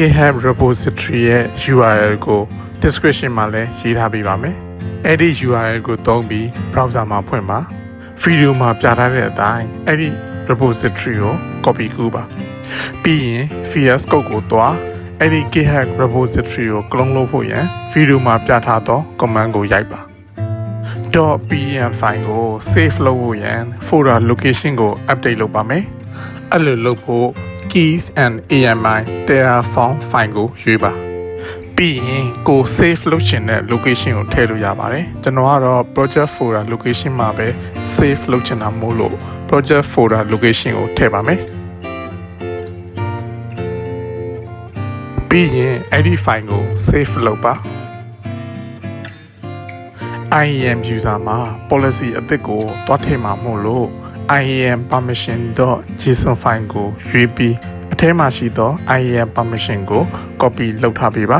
GitHub repository ရဲ့ URL ကို description မှာလည်းရေးထားပေးပါမယ်။အဲ့ဒီ URL ကိုသုံးပြီး browser မှာဖွင့်ပါ။ video မှာပြထားတဲ့အတိုင်းအဲ့ဒီ repository ကို copy ကူးပါ။ပြီးရင် VS Code ကိုတွားအဲ့ဒီ GitHub repository ကို clone လုပ်ဖို့ရန် video မှာပြထားသော command ကိုရိုက်ပါ။ .pem file ကို save လုပ်ဖို့ရန် folder location ကို update လုပ်ပါမယ်။အဲ့လိုလုပ်ဖို့ keys and AMI Terraform file ကိုရွေးပါပြီးရင်ကို save လုပ်ချင်တဲ့ location ကိုထည့်လို့ရပါတယ်ကျွန်တော်ကတော့ project folder location မှာပဲ save လုပ်ချင်တာမို့လို့ project folder location ကိုထည့်ပါမယ်ပြီးရင်အဲ့ဒီ file ကို save လုပ်ပါ IAM user မှာ policy အသစ်ကိုတွားထည့်မှာမို့လို့IAM permission.json file ကိုရွေးပြီးအထဲမှာရှိသော IAM permission ကို copy လုပ်ထားပေးပါ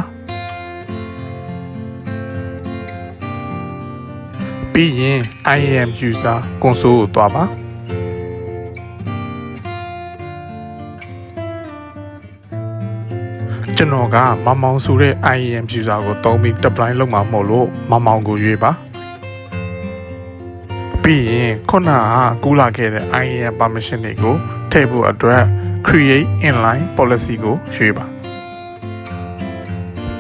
ပြီးရင် IAM user console ကိုတွားပါကျွန်တော်ကမောင်ဆိုတဲ့ IAM user ကိုသုံးပြီး deploy လုပ်မှာမို့လို့မောင်ကိုရွေးပါပြီးရင်ခုနကကူးလာခဲ့တဲ့ IAM permission တွေကိုထည့်ဖို့အတွက် create inline policy ကိုရွေးပါ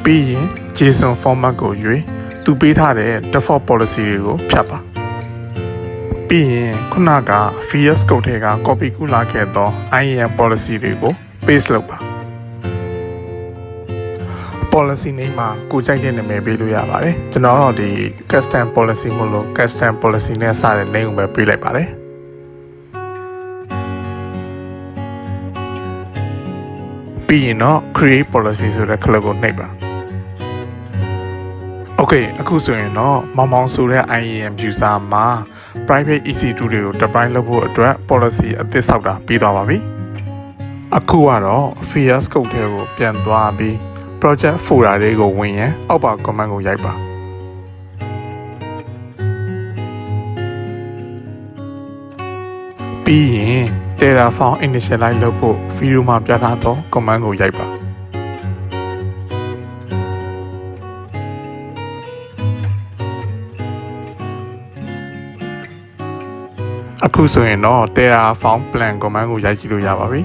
ပြီးရင် JSON format ကိုရွေးသူပေးထားတဲ့ default policy တွေကိုဖြတ်ပါပြီးရင်ခုနက VS Code ထဲက copy ကူးလာခဲ့သော IAM policy တွေကို paste လုပ်ပါ policy name မှာကိုကြိုက်တဲ့နာမည်ပေးလို့ရပါတယ်ကျွန်တော်တော့ဒီ custom policy မို့လို့ custom policy နဲ့စတဲ့ name ကိုပဲပေးလိုက်ပါတယ်ပြီးရင်တော့ create policy ဆိုတဲ့ click ကိုနှိပ်ပါ Okay အခုဆိုရင်တော့မောင်ဆိုတဲ့ IAM user မှာ private EC2 တွေကို deploy လုပ်ဖို့အတွက် policy အသစ်ဆောက်တာပြီးသွားပါပြီအခုကတော့ VS Code ထဲကိုပြန်သွားပြီးproject folder တွေကိုဝင်ရင်အောက်ပါ command ကိုရိုက်ပါပြီးရင် Terraform initialize လုပ်ဖို့ video မှာပြထားသော command ကိုရိုက်ပါအခုဆိုရင်တော့ Terraform plan command ကိုရိုက်ကြည့်လို့ရပါပြီ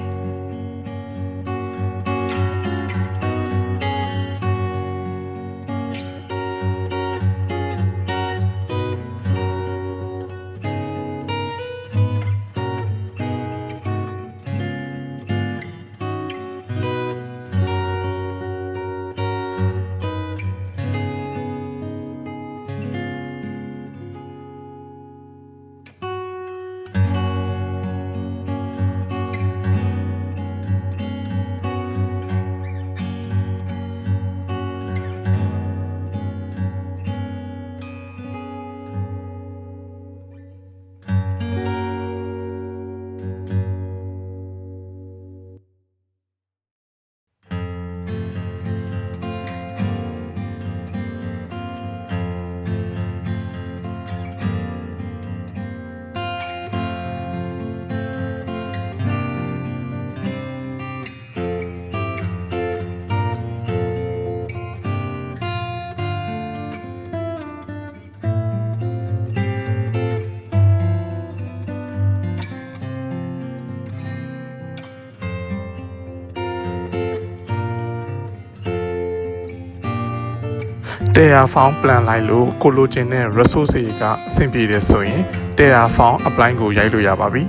Terraform plan လိုက်လို့ကိုလိုချင်တဲ့ resource တွေကအဆင်ပြေတယ်ဆိုရင် Terraform apply ကိုရိုက်လို့ရပါပြီ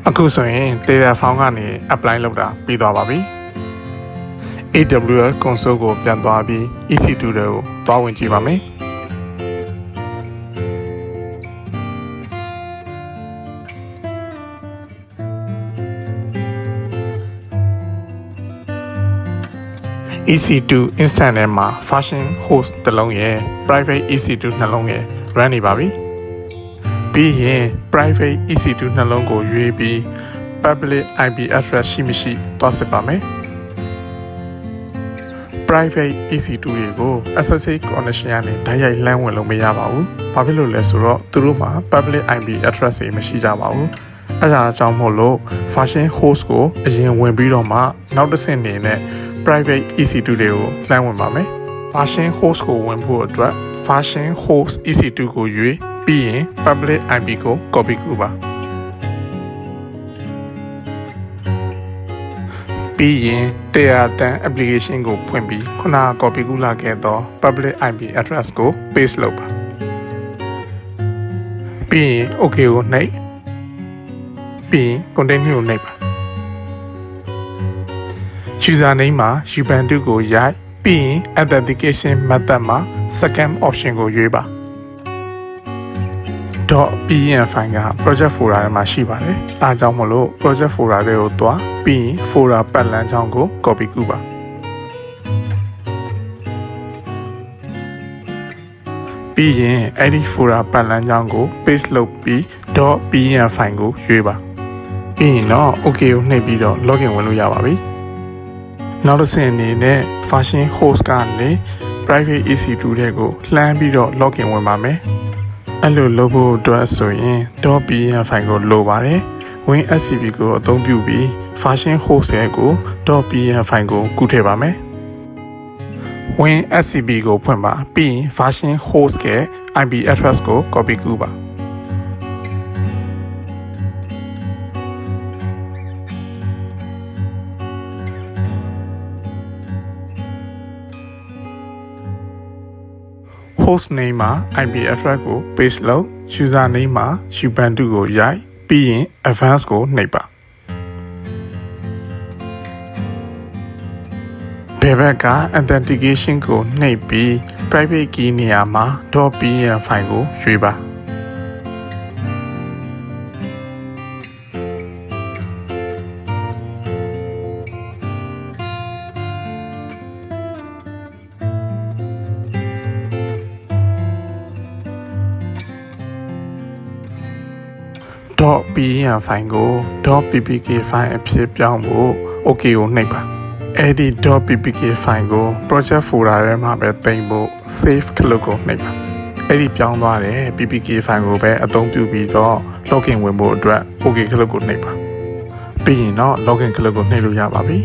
အခုဆိုရင် Terraform ကနေ apply လုပ်တာပြီးသွားပါပြီAWS console ကိုပြန်သွားပြီး EC2 တွေကိုတွားဝင်ကြည့်ပါမယ်။ EC2 instance ထဲမှာ function host တစ်လုံးရယ် private EC2 နှလုံးရယ် run နေပါပြီ။ပြီးရင် private EC2 နှလုံးကိုရွေးပြီး public IP address ရှိမရှိသွားစစ်ပါမယ် private EC2 တွေကို SSH connection ကနေတိုက်ရိုက်လမ်းဝင်လို့မရပါဘူးဘာဖြစ်လို့လဲဆိုတော့သူတို့မှာ public IP address တွေမရှိကြပါဘူးအဲဒါကြောင့်မို့လို့ version host ကိုအရင်ဝင်ပြီးတော့မှနောက်တစ်ဆင့်နေနဲ့ private EC2 တွေကိုလမ်းဝင်ပါမယ် version host ကိုဝင်ဖို့အတွက် version host EC2 ကိုရွေးပြီးရင် public IP ကို copy ကူပါပြီးရင်တရားတန် application ကိုဖွင့်ပြီးခုနက copy ကူလာခဲ့သော public IP address ကို paste လုပ်ပါပြီးရင် OK ကိုနှိပ်ပြီးရင် continue ကိုနှိပ်ပါ username မှာ ubuntu ကိုရိုက်ပြီးရင် authentication method မှာ second option ကိုရွေးပါ.png ဖိုင်က project folder ထဲမှာရှိပါတယ်။အားကြောင့်မလို့ project folder တွေကိုတွားပြီးရင် folder ပတ်လမ်းကြောင်းကို copy ကူးပါပြီးရင်အဲ့ဒီ folder ပတ်လမ်းကြောင်းကို paste လုပ်ပြီး .png ဖိုင်ကိုရွေးပါပြီးရင်တော့ OK ကိုနှိပ်ပြီးတော့ login ဝင်လို့ရပါပြီ။နောက်တစ်ဆင့်အနေနဲ့ version host ကနေ private EC2 တွေကိုလှမ်းပြီးတော့ login ဝင်ပါမယ်။အဲ့လိုလုပ်ဖို့အတွက်ဆိုရင် .png ဖိုင်ကိုလိုပါတယ် WinSCP ကိုအသုံးပြုပြီး version host ရဲ့ကို .png ဖိုင်ကိုကူးထည့်ပါမယ် WinSCP ကိုဖွင့်ပါပြီးရင် version host ရဲ့ IP address ကို copy ကူးပါhost name မှာ IP address ကို paste လုပ် user name မှာ ubuntu ကိုရိုက်ပြီးရင် advanced ကိုနှိပ်ပါဘယ်ဘက်က authentication ကိုနှိပ်ပြီး private key နေရာမှာ .png ဖိုင်ကိုရွေးပါ.png ဖိုင်ကို .ppk ဖိုင်အဖြစ်ပြောင်းဖို့ OK ကိုနှိပ်ပါအဲ့ဒီ .ppk ဖိုင်ကို project folder ထဲမှာပဲတင်ဖို့ save ခလုတ်ကိုနှိပ်ပါအဲ့ဒီပြောင်းသွားတဲ့ ppk ဖိုင်ကိုပဲအသုံးပြုပြီးတော့ login ဝင်ဖို့အတွက် OK ခလုတ်ကိုနှိပ်ပါပြီးရင်တော့ login ခလုတ်ကိုနှိပ်လို့ရပါပြီ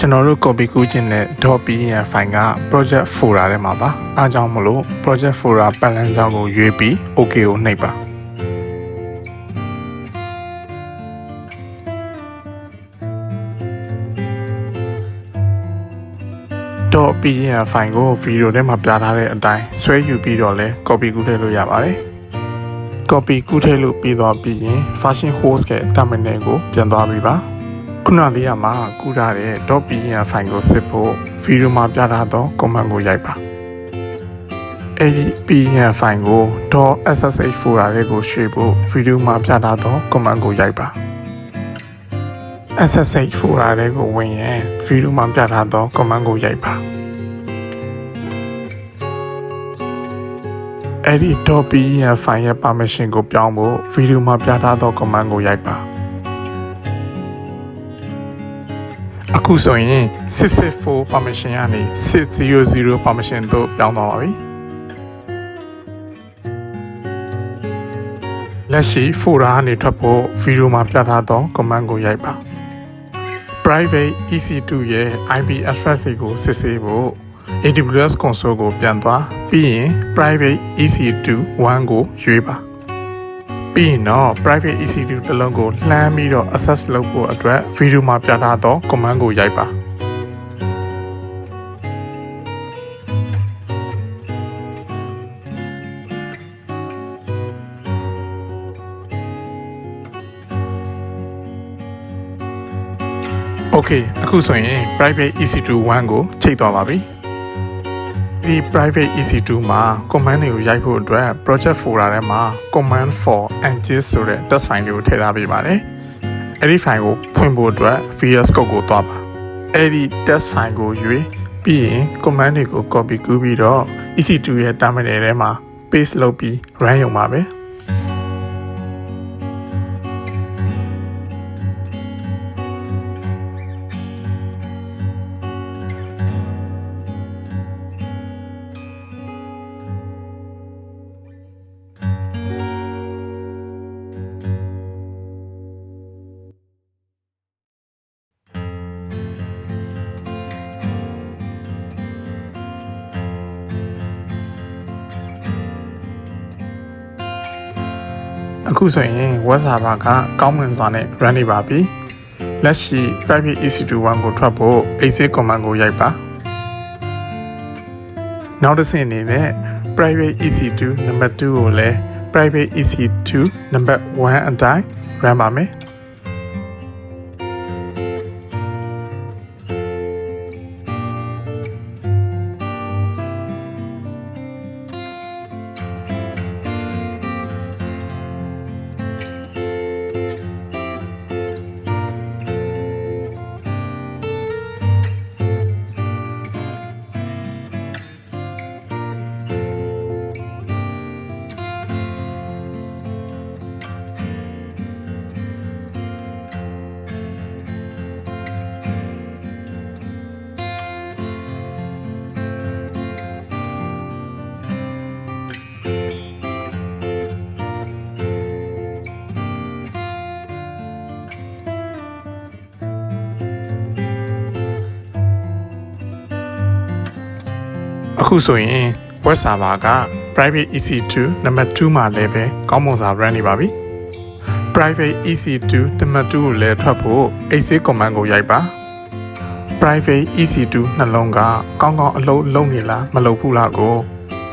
ကျွန်တော်တို့ copy ကူးခြင်းနဲ့ .png ဖိုင်က project folder ထဲမှာပါအားကြောင့်မလို့ project folder ပတ်လမ်းကြောင်းကိုရွေးပြီး OK ကိုနှိပ်ပါ.png ဖိုင်ကိုဗီဒီယိုထဲမှာပြထားတဲ့အတိုင်းဆွဲယူပြီးတော့လဲ copy ကူးထည့်လို့ရပါတယ် copy ကူးထည့်လို့ပြီးသွားပြီးရင် version host ရဲ့ terminal ကိုပြန်သွားပြီပါခုနလေးကမှကူးထားတဲ့ .png ဖိုင်ကိုစစ်ဖို့ဗီဒီယိုမှာပြထားသော command ကိုရိုက်ပါအဲ့ဒီ png ဖိုင်ကို .ssh folder တွေကိုရွှေ့ဖို့ဗီဒီယိုမှာပြထားသော command ကိုရိုက်ပါ SSH folder တွေကိုဝင်ရင်ဗီဒီယိုမှာပြထားသော command ကိုရိုက်ပါအဲ့ဒီ .png ဖိုင်ရဲ့ permission ကိုပြောင်းဖို့ဗီဒီယိုမှာပြထားသော command ကိုရိုက်ပါအခုဆိုရင်664 permission ကနေ600 permission တို့ပြောင်းသွားပါပြီလက်ရှိ folder ကနေထွက်ဖို့ဗီဒီယိုမှာပြထားသော command ကိုရိုက်ပါ private EC2 ရဲ့ IP address ကိုစစ်ဆေးဖို့ AWS console ကိုပြန်သွားပြီးရင် private EC2 1 ကိုရွေးပါပြီးရင်တော့ private EC2 တစ်လုံးကိုလှမ်းပြီးတော့ access လုပ်ဖို့အတွက်ဗီဒီယိုမှာပြထားသော command ကိုရိုက်ပါOkay အခုဆိုရင် private EC2 1 ကိုချိန်သွားပါပြီဒီ private EC2 မှာ command တွေကိုရိုက်ဖို့အတွက် project folder ထဲမှာ command for ngis ဆိုတဲ့ text file တွေကိုထည့်ထားပေးပါတယ် အဲ့ဒီ file ကိုဖွင့်ဖို့အတွက် VS Code ကိုတွားပါအဲ့ဒီ test file ကိုရွေးပြီးရင် command တွေကို copy ကူးပြီးတော့ EC2 ရဲ့ terminal ထဲမှာ paste လုပ်ပြီး run ရုံပါပဲအခုဆိုရင် web server ကကောင်းမွန်စွာနဲ့ run နေပါပြီလက်ရှိ private EC21 ကိုထွက်ဖို့ exit command ကိုရိုက်ပါနောက်တစ်ဆင့်အနေနဲ့ private EC2 number 2ကိုလည်း private EC2 number 1 အတိုင်း run ပါမယ်အခုဆိုရင် web server က private EC2 number 2မှာလည်းပဲကောင်းမွန်စွာ run နေပါပြီ private EC2 number 2ကိုလည်းထွက်ဖို့ exit command ကိုရိုက်ပါ private EC2 နှလုံးကကောင်းကောင်းအလုပ်လုပ်နေလားမလုပ်ဘူးလားကို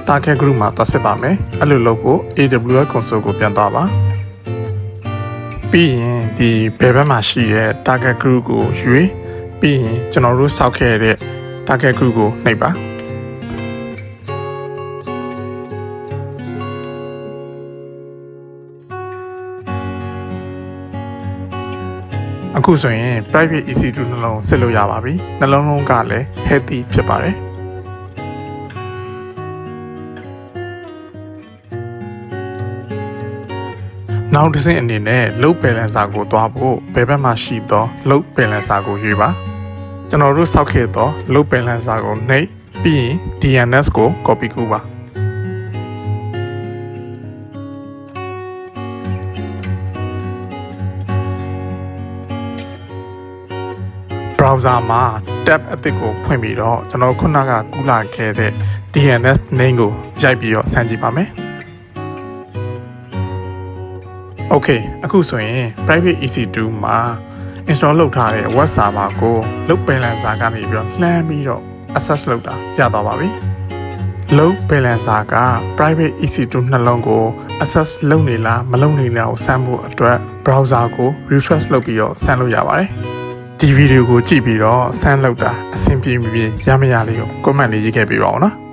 target group မှာသွားစစ်ပါမယ်အဲ့လိုလုပ်ဖို့ AWS console ကိုပြန်သွားပါပြီးရင်ဒီဘယ်ဘက်မှာရှိတဲ့ target group ကိုရွေးပြီးရင်ကျွန်တော်တို့စောက်ခဲ့တဲ့ target group ကိုနှိပ်ပါအခုဆိုရင် private EC2 နှလုံးစစ်လို့ရပါပြီနှလုံးလုံးကလည်း healthy ဖြစ်ပါတယ်နောက်တစ်ဆင့်အနေနဲ့ load balancer ကိုတွားဖို့ဘယ်ဘက်မှာရှိသော load balancer ကိုရွေးပါကျွန်တော်တို့စောက်ခဲ့သော load balancer ကိုနှိပ်ပြီးရင် DNS ကို copy ကူးပါbrowser မှာ tab အသစ်ကိုဖွင့်ပြီးတော့ကျွန်တော်ခုနကကူးလာခဲ့တဲ့ DNS name ကိုရိုက်ပြီးတော့ဆန်းကြည့်ပါမယ် Okay အခုဆိုရင် private EC2 မှာ install လုပ်ထားတဲ့ web server ကို load balancer ကနေပြီးတော့လှမ်းပြီးတော့ access လုပ်တာရသွားပါပြီ load balancer က private EC2 နှလုံးကို access လုပ်နေလားမလုပ်နေလားကိုစမ်းဖို့အတွက် browser ကို refresh လုပ်ပြီးတော့စမ်းလို့ရပါတယ်ဒီဗီဒီယိုကိုကြည့်ပြီးတော့ဆန်းလောက်တာအဆင်ပြေမပြေရမရလေးကို comment လေးရေးခဲ့ပေးပါဦးနော်